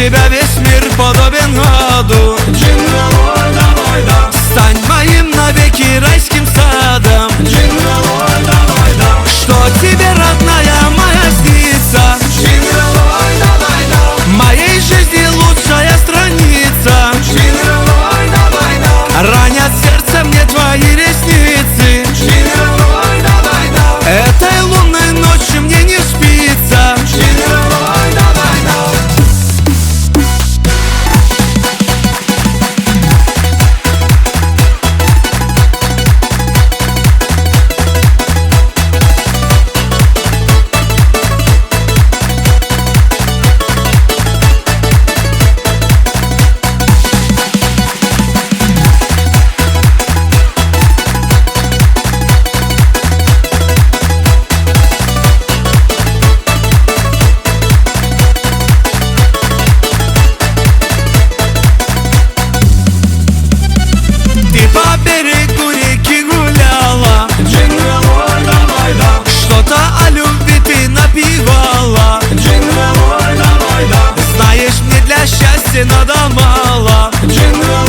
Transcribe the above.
тебя весь мир подобен аду. Джинглой, давай, да. Стань моим навеки райским садом. Джинглой, давай, да. Что тебе, родная моя, снится? Джинглой, давай, да. Моей жизни лучшая страница. Джинглой, давай, да. Ранят сердце мне твои ресницы. Джинглой, давай, да. Этой лунной ночью мне не спится. Джинглой, давай, да. Ты по берегу реки гуляла, Джинглой, давай, да. что-то о любви ты напевала. Джинглой, давай, да. Знаешь, мне для счастья надо мало. Джинглой,